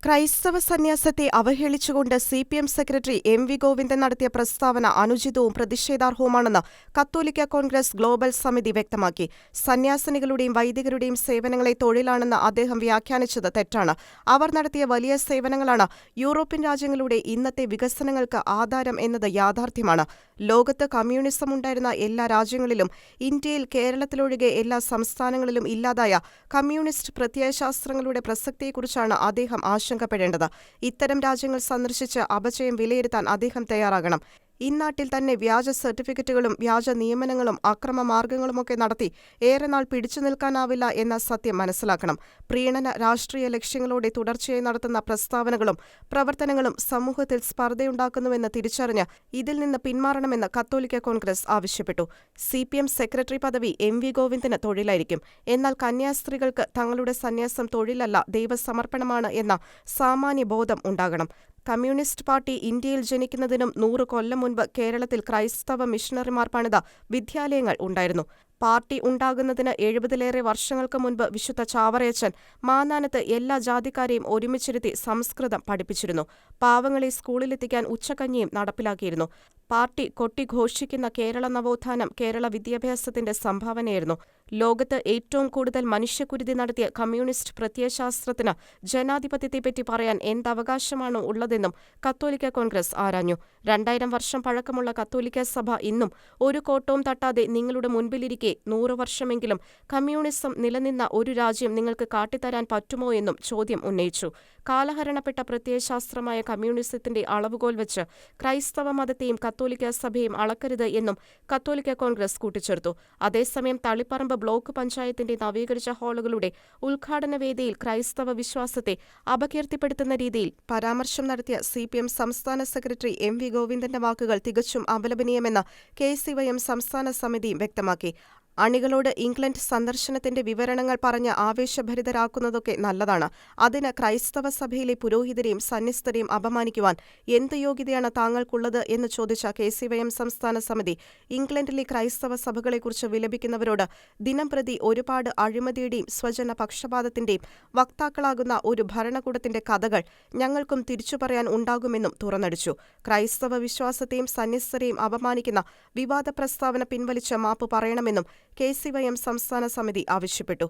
ക്രൈസ്തവ സന്യാസത്തെ അവഹേളിച്ചുകൊണ്ട് CPM secretary MV. Govindan നടത്തിയ പ്രസ്താവന അനുചിതവും പ്രതിഷേധാർഹവുമാണെന്ന് കത്തോലിക്ക കോൺഗ്രസ് ഗ്ലോബൽ സമിതി വ്യക്തമാക്കി. സന്യാസിനികളുടെയും വൈദികരുടെയും സേവനങ്ങളെ തൊഴിലാണെന്ന് അദ്ദേഹം വ്യാഖ്യാനിച്ചത് തെറ്റാണ്. അവർ നടത്തിയ വലിയ സേവനങ്ങളാണ് യൂറോപ്യൻ രാജ്യങ്ങളുടെ ഇന്നത്തെ വികസനങ്ങൾക്ക് ആധാരം എന്നത് യാഥാർത്ഥ്യമാണ്. ലോകത്ത് കമ്മ്യൂണിസം ഉണ്ടായിരുന്ന എല്ലാ രാജ്യങ്ങളിലും ഇന്ത്യയിൽ കേരളത്തിലൊഴികെ എല്ലാ സംസ്ഥാനങ്ങളിലും ഇല്ലാതായ കമ്മ്യൂണിസ്റ്റ് പ്രത്യയശാസ്ത്രങ്ങളുടെ പ്രസക്തിയെക്കുറിച്ചാണ് അദ്ദേഹം ആശങ്കപ്പെടേണ്ടത്. ഇത്തരം രാജ്യങ്ങൾ സന്ദർശിച്ച് അപചയം വിലയിരുത്താൻ അദ്ദേഹം തയ്യാറാകണം. ഇന്നാട്ടിൽ തന്നെ വ്യാജ സർട്ടിഫിക്കറ്റുകളും വ്യാജ നിയമനങ്ങളും അക്രമമാർഗങ്ങളുമൊക്കെ നടത്തി ഏറെ നാൾ പിടിച്ചു നിൽക്കാനാവില്ല എന്ന സത്യം മനസ്സിലാക്കണം. പ്രീണന രാഷ്ട്രീയ ലക്ഷ്യങ്ങളോടെ തുടർച്ചയായി നടത്തുന്ന പ്രസ്താവനകളും പ്രവർത്തനങ്ങളും സമൂഹത്തിൽ സ്പർദ്ധയുണ്ടാക്കുന്നുവെന്ന് തിരിച്ചറിഞ്ഞ് ഇതിൽ നിന്ന് പിന്മാറണമെന്ന് കത്തോലിക്ക കോൺഗ്രസ് ആവശ്യപ്പെട്ടു. സിപിഎം സെക്രട്ടറി പദവി എം.വി. ഗോവിന്ദന് തൊഴിലായിരിക്കും. എന്നാൽ കന്യാസ്ത്രീകൾക്ക് തങ്ങളുടെ സന്യാസം തൊഴിലല്ല, ദൈവസമർപ്പണമാണ് എന്ന സാമാന്യ ബോധം ഉണ്ടാകണം. കമ്മ്യൂണിസ്റ്റ് പാർട്ടി ഇന്ത്യയിൽ ജനിക്കുന്നതിനും 100 കൊല്ലം മുൻപ് കേരളത്തിൽ ക്രൈസ്തവ മിഷണറിമാർ പണിത വിദ്യാലയങ്ങൾ ഉണ്ടായിരുന്നു. പാർട്ടി ഉണ്ടാകുന്നതിന് 70-ലേറെ വർഷങ്ങൾക്ക് മുൻപ് വിശുദ്ധ ചാവറയച്ചൻ മാന്നാനത്ത് എല്ലാ ജാതിക്കാരെയും ഒരുമിച്ചിരുത്തി സംസ്കൃതം പഠിപ്പിച്ചിരുന്നു. പാവങ്ങളെ സ്കൂളിലെത്തിക്കാൻ ഉച്ചക്കഞ്ഞിയും നടപ്പിലാക്കിയിരുന്നു. പാർട്ടി കൊട്ടിഘോഷിക്കുന്ന കേരള നവോത്ഥാനം കേരള വിദ്യാഭ്യാസത്തിന്റെ സംഭാവനയായിരുന്നു. ലോകത്ത് ഏറ്റവും കൂടുതൽ മനുഷ്യക്കുരുതി നടത്തിയ കമ്മ്യൂണിസ്റ്റ് പ്രത്യയശാസ്ത്രത്തിന് ജനാധിപത്യത്തെപ്പറ്റി പറയാൻ എന്തവകാശമാണ് ഉള്ളതെന്നും കത്തോലിക്ക കോൺഗ്രസ് ആരാഞ്ഞു. 2000 വർഷം പഴക്കമുള്ള കത്തോലിക്ക സഭ ഇന്നും ഒരു കോട്ടവും തട്ടാതെ നിങ്ങളുടെ മുൻപിലിരിക്കെ 100 വർഷമെങ്കിലും കമ്മ്യൂണിസം നിലനിന്ന ഒരു രാജ്യം നിങ്ങൾക്ക് കാട്ടിത്തരാൻ പറ്റുമോ എന്നും ചോദ്യം ഉന്നയിച്ചു. കാലഹരണപ്പെട്ട പ്രത്യയശാസ്ത്രമായ കമ്മ്യൂണിസത്തിന്റെ അളവുകോൽ വെച്ച് ക്രൈസ്തവ മതത്തെയും കത്തോലിക്ക സഭയും അളക്കരുത് എന്നും കത്തോലിക്ക കോൺഗ്രസ് കൂട്ടിച്ചേർത്തു. അതേസമയം തളിപ്പറമ്പ് ബ്ലോക്ക് പഞ്ചായത്തിന്റെ നവീകരിച്ച ഹാളുകളുടെ ഉദ്ഘാടന വേദിയിൽ ക്രൈസ്തവ വിശ്വാസത്തെ അപകീർത്തിപ്പെടുത്തുന്ന രീതിയിൽ പരാമർശം നടത്തിയ സിപിഎം സംസ്ഥാന സെക്രട്ടറി എം.വി. ഗോവിന്ദന്റെ വാക്കുകൾ തികച്ചും അപലപനീയമെന്ന് കെ.സി.വൈ.എം. സംസ്ഥാന സമിതിയും വ്യക്തമാക്കി. അണികളോട് ഇംഗ്ലണ്ട് സന്ദർശനത്തിന്റെ വിവരണങ്ങൾ പറഞ്ഞ് ആവേശഭരിതരാക്കുന്നതൊക്കെ നല്ലതാണ്. അതിന് ക്രൈസ്തവ സഭയിലെ പുരോഹിതരെയും സന്യസ്തരെയും അപമാനിക്കുവാൻ എന്ത് യോഗ്യതയാണ് താങ്കൾക്കുള്ളത് എന്ന് ചോദിച്ച കെ.സി.വൈ.എം. സംസ്ഥാന സമിതി ഇംഗ്ലണ്ടിലെ ക്രൈസ്തവ സഭകളെക്കുറിച്ച് വിലപിക്കുന്നവരോട് ദിനംപ്രതി ഒരുപാട് അഴിമതിയുടെയും സ്വജന പക്ഷപാതത്തിന്റെയും വക്താക്കളാകുന്ന ഒരു ഭരണകൂടത്തിന്റെ കഥകൾ ഞങ്ങൾക്കും തിരിച്ചു പറയാൻ ഉണ്ടാകുമെന്നും തുറന്നടിച്ചു. ക്രൈസ്തവ വിശ്വാസത്തെയും സന്യസ്തരെയും അപമാനിക്കുന്ന വിവാദ പ്രസ്താവന പിൻവലിച്ച് മാപ്പ് പറയണമെന്നും കെ.സി.വൈ.എം. സംസ്ഥാന സമിതി ആവശ്യപ്പെട്ടു.